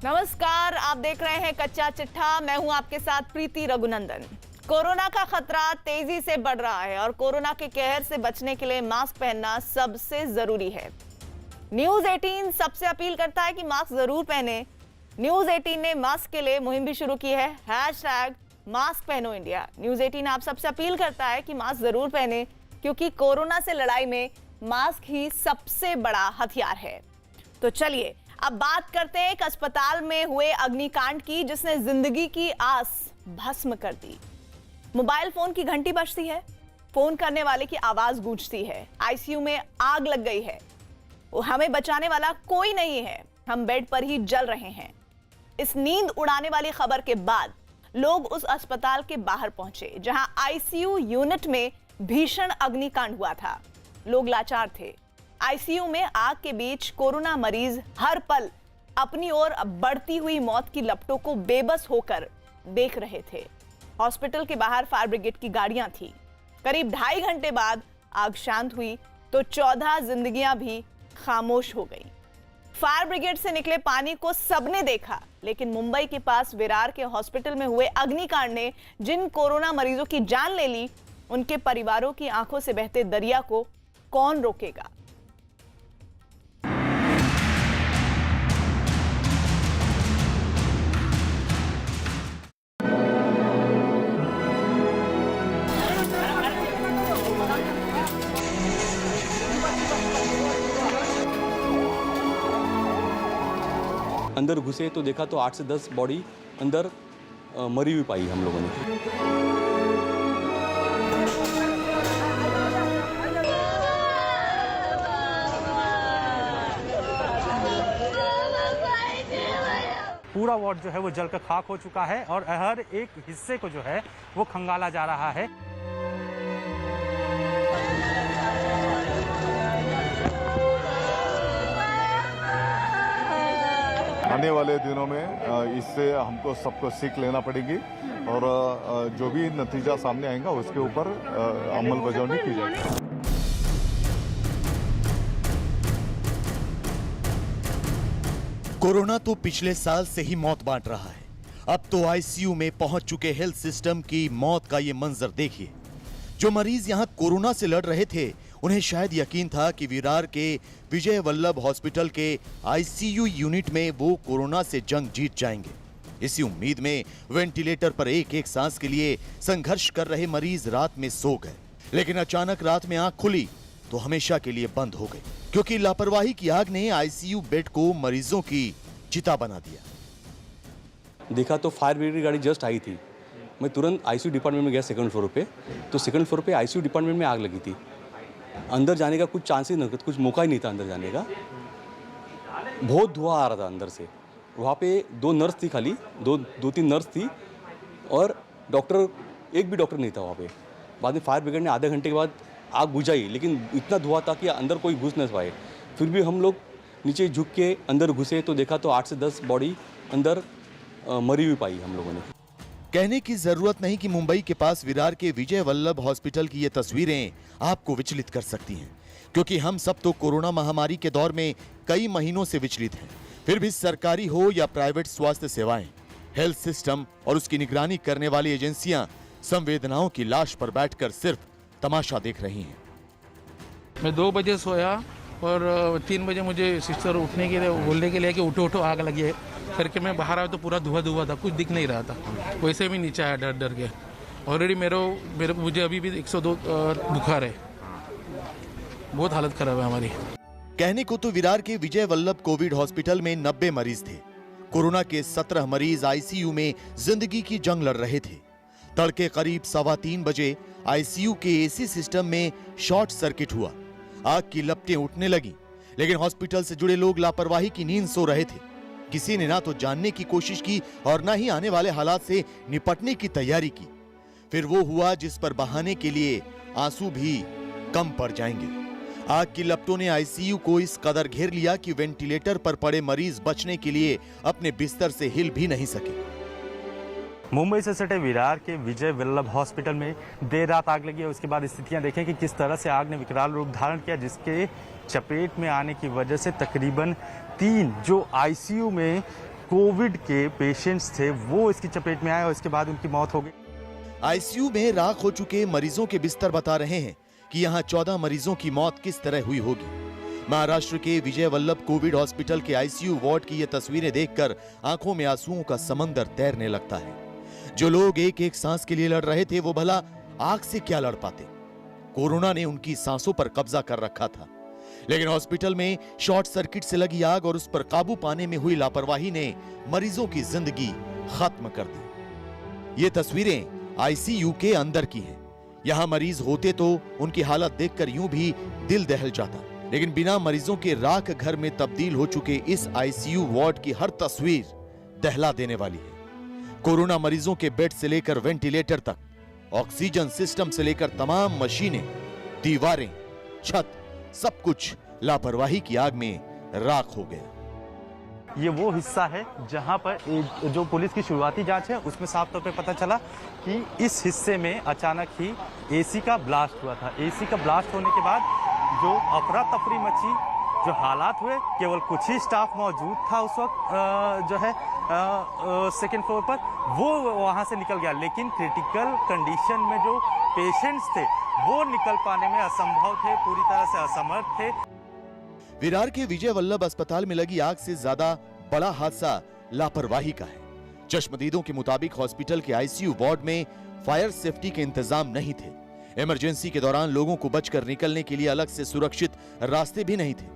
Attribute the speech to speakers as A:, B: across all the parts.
A: नमस्कार, आप देख रहे हैं कच्चा चिट्ठा। मैं हूं आपके साथ प्रीति रघुनंदन। कोरोना का खतरा तेजी से बढ़ रहा है और कोरोना के कहर से बचने के लिए मास्क पहनना सबसे जरूरी है। न्यूज 18 सबसे अपील करता है कि मास्क जरूर पहने। न्यूज 18 ने मास्क के लिए मुहिम भी शुरू की है, #मास्क पहनो इंडिया। न्यूज 18 आप सबसे अपील करता है कि मास्क जरूर पहने, क्योंकि कोरोना से लड़ाई में मास्क ही सबसे बड़ा हथियार है। तो चलिए अब बात करते हैं एक अस्पताल में हुए अग्निकांड की, जिसने जिंदगी की आस भस्म कर दी। मोबाइल फोन की घंटी बजती है, फोन करने वाले की आवाज गूंजती है, आईसीयू में आग लग गई है, हमें बचाने वाला कोई नहीं है, हम बेड पर ही जल रहे हैं। इस नींद उड़ाने वाली खबर के बाद लोग उस अस्पताल के बाहर पहुंचे जहां आईसीयू यूनिट में भीषण अग्निकांड हुआ था। लोग लाचार थे। आईसीयू में आग के बीच कोरोना मरीज हर पल अपनी ओर बढ़ती हुई मौत की लपटों को बेबस होकर देख रहे थे। हॉस्पिटल के बाहर फायर ब्रिगेड की गाड़ियां थी। करीब 2.5 घंटे बाद आग शांत हुई तो 14 जिंदगियां भी खामोश हो गई। फायर ब्रिगेड से निकले पानी को सबने देखा, लेकिन मुंबई के पास विरार के हॉस्पिटल में हुए अग्निकांड ने जिन कोरोना मरीजों की जान ले ली, उनके परिवारों की आंखों से बहते दरिया को कौन रोकेगा।
B: अंदर घुसे तो देखा तो 8 से 10 बॉडी अंदर मरी हुई पाई हम लोगों ने।
C: पूरा वार्ड जो है वो जलकर खाक हो चुका है और हर एक हिस्से को जो है वो खंगाला जा रहा है।
D: आने वाले दिनों में इससे हमको सबको सीख लेना पड़ेगी और जो भी नतीजा सामने आएगा उसके ऊपर अमल बजावनी की जाएगी।
E: कोरोना तो पिछले साल से ही मौत बांट रहा है। अब तो आईसीयू में पहुंच चुके हेल्थ सिस्टम की मौत का ये मंजर देखिए। जो मरीज यहां कोरोना से लड़ रहे थे, उन्हें शायद यकीन था कि विरार के विजय वल्लभ हॉस्पिटल के आईसीयू यूनिट में वो कोरोना से जंग जीत जाएंगे। इसी उम्मीद में वेंटिलेटर पर एक एक सांस के लिए संघर्ष कर रहे मरीज रात में सो गए, लेकिन अचानक रात में आंख खुली तो हमेशा के लिए बंद हो गई, क्योंकि लापरवाही की आग ने आईसीयू बेड को मरीजों की चिता बना दिया।
B: देखा तो फायर ब्रिगेड की गाड़ी जस्ट आई थी। मैं तुरंत आईसीयू डिपार्टमेंट में गया सेकंड फ्लोर पे, तो सेकंड फ्लोर पे आईसीयू डिपार्टमेंट में आग लगी थी। अंदर जाने का कुछ चांस ही नहीं, कुछ मौका ही नहीं था अंदर जाने का। बहुत धुआं आ रहा था अंदर से। वहाँ पे 2 नर्स थी, खाली 2-3 नर्स थी और डॉक्टर, एक भी डॉक्टर नहीं था वहाँ पे। बाद में फायर ब्रिगेड ने आधे घंटे के बाद आग बुझाई, लेकिन इतना धुआं था कि अंदर कोई घुस नहीं पाए। फिर भी हम लोग नीचे झुक के अंदर घुसे तो देखा तो 8 से 10 बॉडी अंदर मरी हुई पाई हम लोगों ने।
E: कहने की जरूरत नहीं कि मुंबई के पास विरार के विजय वल्लभ हॉस्पिटल की ये तस्वीरें आपको विचलित कर सकती हैं, क्योंकि हम सब तो कोरोना महामारी के दौर में कई महीनों से विचलित हैं। फिर भी सरकारी हो या प्राइवेट स्वास्थ्य सेवाएं, हेल्थ सिस्टम और उसकी निगरानी करने वाली एजेंसियां संवेदनाओं की लाश पर बैठकर सिर्फ तमाशा देख रही हैं।
F: मैं 2 बजे सोया और 3 बजे मुझे सिस्टर उठने के लिए बोलने के लिए कि उठो उठो आग लगी है करके मैं बाहर आया तो पूरा धुआं था, कुछ दिख नहीं रहा था। वैसे भी नीचे आया डर डर के। ऑलरेडी मुझे अभी भी 102 बुखार है। बहुत हालत खराब है हमारी।
E: कहने को तो विरार के विजय वल्लभ कोविड हॉस्पिटल में 90 मरीज थे। कोरोना के 17 मरीज आईसीयू में जिंदगी की जंग लड़ रहे थे। तड़के करीब 3:15 बजे आईसीयू के एसी सिस्टम में शॉर्ट सर्किट हुआ। आग की लपटें उठने लगी, लेकिन हॉस्पिटल से जुड़े लोग लापरवाही की नींद सो रहे थे। किसी ने ना तो जानने की कोशिश की और ना ही आने वाले हालात से निपटने की तैयारी की। फिर वो हुआ जिस पर बहाने के लिए आंसू भी कम पड़ जाएंगे। आग की लपटों ने आईसीयू को इस कदर घेर लिया कि वेंटिलेटर पर पड़े मरीज बचने के लिए अपने बिस्तर से हिल भी नहीं सके।
C: मुंबई से सटे विरार के विजय वल्लभ हॉस्पिटल में देर रात आग लगी है। उसके बाद स्थितियां देखें कि किस तरह से आग ने विकराल रूप धारण किया, जिसके चपेट में आने की वजह से तकरीबन 3 जो आईसीयू में कोविड के पेशेंट्स थे वो इसकी चपेट में आए और इसके बाद उनकी मौत हो गई।
E: आईसीयू में राख हो चुके मरीजों के बिस्तर बता रहे हैं कि यहाँ 14 मरीजों की मौत किस तरह हुई होगी। महाराष्ट्र के विजय वल्लभ कोविड हॉस्पिटल के आईसीयू वार्ड की ये तस्वीरें देखकर आंखों में आंसुओं का समंदर तैरने लगता है। जो लोग एक एक सांस के लिए लड़ रहे थे वो भला आग से क्या लड़ पाते। कोरोना ने उनकी सांसों पर कब्जा कर रखा था, लेकिन हॉस्पिटल में शॉर्ट सर्किट से लगी आग और उस पर काबू पाने में हुई लापरवाही ने मरीजों की जिंदगी खत्म कर दी। ये तस्वीरें आईसीयू के अंदर की हैं। यहाँ मरीज होते तो उनकी हालत देखकर यूं भी दिल दहल जाता, लेकिन बिना मरीजों के राख घर में तब्दील हो चुके इस आईसीयू वार्ड की हर तस्वीर दहला देने वाली है। कोरोना मरीजों के बेड से लेकर वेंटिलेटर तक, ऑक्सीजन सिस्टम से लेकर तमाम मशीनें, दीवारें, छत, सब कुछ लापरवाही की आग में राख हो गया।
C: ये वो हिस्सा है जहां पर जो पुलिस की शुरुआती जांच है उसमें साफ तौर पे पता चला कि इस हिस्से में अचानक ही एसी का ब्लास्ट हुआ था। एसी का ब्लास्ट होने के बाद जो अफरा तफरी मची, जो हालात हुए, केवल कुछ ही स्टाफ मौजूद था उस वक्त जो है सेकेंड फ्लोर पर, वो वहां से निकल गया। लेकिन क्रिटिकल कंडीशन में जो पेशेंट्स थे वो निकल पाने में असंभव थे, पूरी तरह से असमर्थ थे।
E: विरार के विजय वल्लभ अस्पताल में लगी आग से ज्यादा बड़ा हादसा लापरवाही का है। चश्मदीदों के मुताबिक हॉस्पिटल के आईसीयू वार्ड में फायर सेफ्टी के इंतजाम नहीं थे। इमरजेंसी के दौरान लोगों को बचकर निकलने के लिए अलग से सुरक्षित रास्ते भी नहीं थे।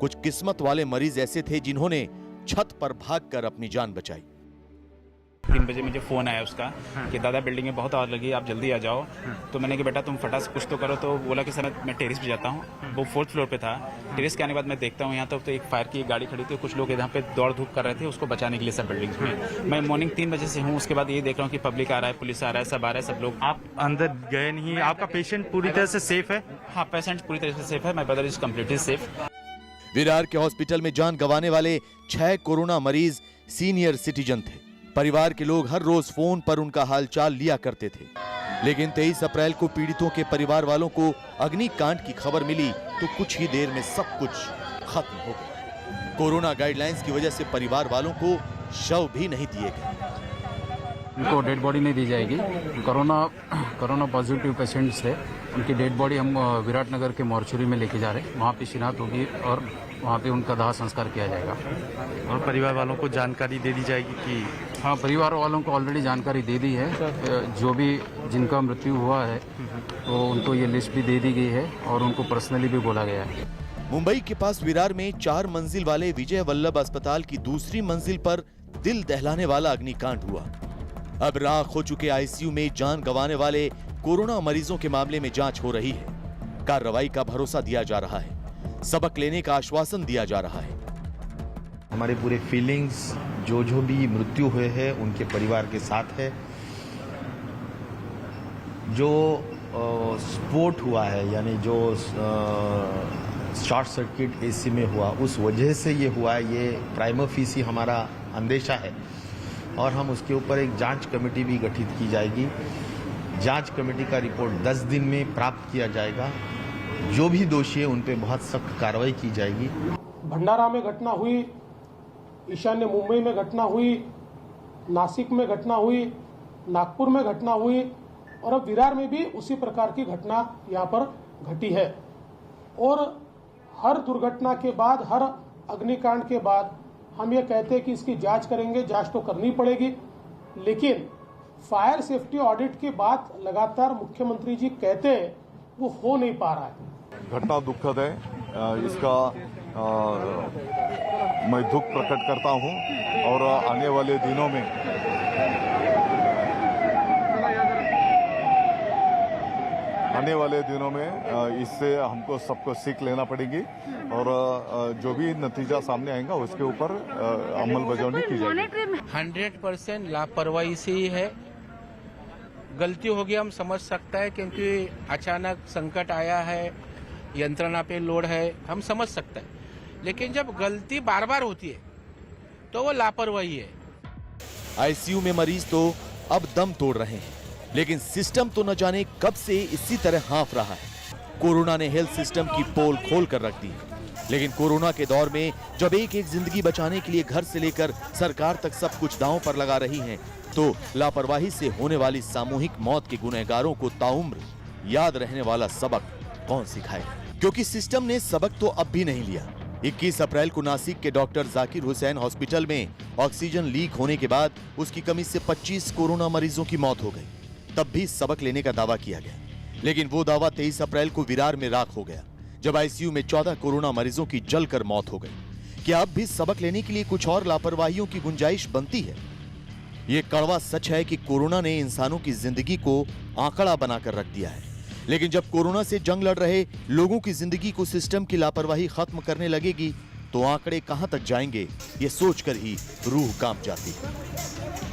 E: कुछ किस्मत वाले मरीज ऐसे थे जिन्होंने छत पर भागकर अपनी जान बचाई।
G: 3 बजे मुझे फ़ोन आया उसका कि दादा बिल्डिंग में बहुत आग लगी, आप जल्दी आ जाओ। तो मैंने कहा बेटा तुम फटाक से कुछ तो करो। तो बोला कि सर मैं टेरेस पे जाता हूँ। वो 4th फ्लोर पे था। टेरेस के आने के बाद मैं देखता हूँ यहाँ तो एक फायर की गाड़ी खड़ी थी, कुछ लोग यहाँ पे दौड़ धूप कर रहे थे उसको बचाने के लिए सब बिल्डिंग्स में। मैं मॉर्निंग 3 बजे से हूँ। उसके बाद ये देख रहा हूँ कि पब्लिक आ रहा है, पुलिस आ रहा है, सब आ रहा है, सब लोग।
C: आप अंदर गए नहीं? आपका पेशेंट पूरी तरह से सेफ है?
G: हाँ, पेशेंट पूरी तरह से सेफ है। My brother is completely safe.
E: Virar के हॉस्पिटल में जान गंवाने वाले 6 कोरोना मरीज सीनियर सिटीजन थे। परिवार के लोग हर रोज फोन पर उनका हालचाल लिया करते थे, लेकिन 23 अप्रैल को पीड़ितों के परिवार वालों को अग्निकांड की खबर मिली तो कुछ ही देर में सब कुछ खत्म हो गया। कोरोना गाइडलाइंस की वजह से परिवार वालों को शव भी नहीं दिए गए।
H: उनको डेड बॉडी नहीं दी जाएगी। कोरोना पॉजिटिव पेशेंट्स थे, उनकी डेड बॉडी हम विराटनगर के मॉर्चरी में लेके जा रहे हैं। वहाँ पे शिनाख्त होगी और वहाँ पे उनका दाह संस्कार किया जाएगा।
C: और परिवार वालों को जानकारी दे दी जाएगी कि?
H: हाँ, परिवार वालों को ऑलरेडी जानकारी दे दी है। जो भी जिनका मृत्यु हुआ है तो उनको ये लिस्ट भी दे दी गई है और उनको पर्सनली भी बोला गया है।
E: मुंबई के पास विरार में 4 मंजिल वाले विजय वल्लभ अस्पताल की दूसरी मंजिल पर दिल दहलाने वाला अग्निकांड हुआ। अब राख हो चुके आईसीयू में जान गंवाने वाले कोरोना मरीजों के मामले में जांच हो रही है। कार्रवाई का भरोसा दिया जा रहा है, सबक लेने का आश्वासन दिया जा रहा है।
I: हमारे पूरे फीलिंग्स जो भी मृत्यु हुए हैं उनके परिवार के साथ है। जो स्फोट हुआ है यानी जो शॉर्ट सर्किट एसी में हुआ उस वजह से ये हुआ है, ये प्राइमा फेसी हमारा अंदेशा है और हम उसके ऊपर एक जांच कमेटी भी गठित की जाएगी। जांच कमेटी का रिपोर्ट 10 दिन में प्राप्त किया जाएगा। जो भी दोषी है उन पे बहुत सख्त कार्रवाई की जाएगी।
J: भंडारा में घटना हुई, ईशान्य मुंबई में घटना हुई, नासिक में घटना हुई, नागपुर में घटना हुई और अब विरार में भी उसी प्रकार की घटना यहाँ पर घटी है। और हर दुर्घटना के बाद, हर अग्निकांड के बाद हम ये कहते हैं कि इसकी जांच करेंगे, जांच तो करनी पड़ेगी, लेकिन फायर सेफ्टी ऑडिट की बात लगातार मुख्यमंत्री जी कहते हैं वो हो नहीं पा रहा है।
D: घटना दुखद है, इसका मैं दुख प्रकट करता हूं और आने वाले दिनों में इससे हमको सबको सीख लेना पड़ेगी और जो भी नतीजा सामने आएगा उसके ऊपर अमलबजावनी की जाएगी।
F: 100% लापरवाही से ही है। गलती हो गई हम समझ सकता है, क्योंकि अचानक संकट आया है, यंत्रणा पे लोड है, हम समझ सकते हैं। लेकिन जब गलती बार बार होती है तो वो लापरवाही है।
E: आईसीयू में मरीज तो अब दम तोड़ रहे हैं, लेकिन सिस्टम तो न जाने कब से इसी तरह हाँफ रहा है। कोरोना ने हेल्थ सिस्टम की पोल खोल कर रख दी है। लेकिन कोरोना के दौर में जब एक एक जिंदगी बचाने के लिए घर से लेकर सरकार तक सब कुछ दांव पर लगा रही हैं, तो लापरवाही से होने वाली सामूहिक मौत के गुनहगारों को ताउम्र याद रहने वाला सबक कौन सिखाएगा? क्योंकि सिस्टम ने सबक तो अब भी नहीं लिया। 21 अप्रैल को नासिक के डॉक्टर जाकिर हुसैन हॉस्पिटल में ऑक्सीजन लीक होने के बाद उसकी कमी से 25 कोरोना मरीजों की मौत हो गई। तब भी सबक लेने का दावा किया गया, लेकिन वो दावा 23 अप्रैल को विरार में राख हो गया, जब आईसीयू में 14 कोरोना मरीजों की जलकर मौत हो गई। क्या अब भी सबक लेने के लिए कुछ और लापरवाहियों की गुंजाइश बनती है? ये कड़वा सच है कि कोरोना ने इंसानों की जिंदगी को आंकड़ा बनाकर रख दिया है, लेकिन जब कोरोना से जंग लड़ रहे लोगों की जिंदगी को सिस्टम की लापरवाही खत्म करने लगेगी, तो आंकड़े कहां तक जाएंगे, ये सोचकर ही रूह कांप जाती है।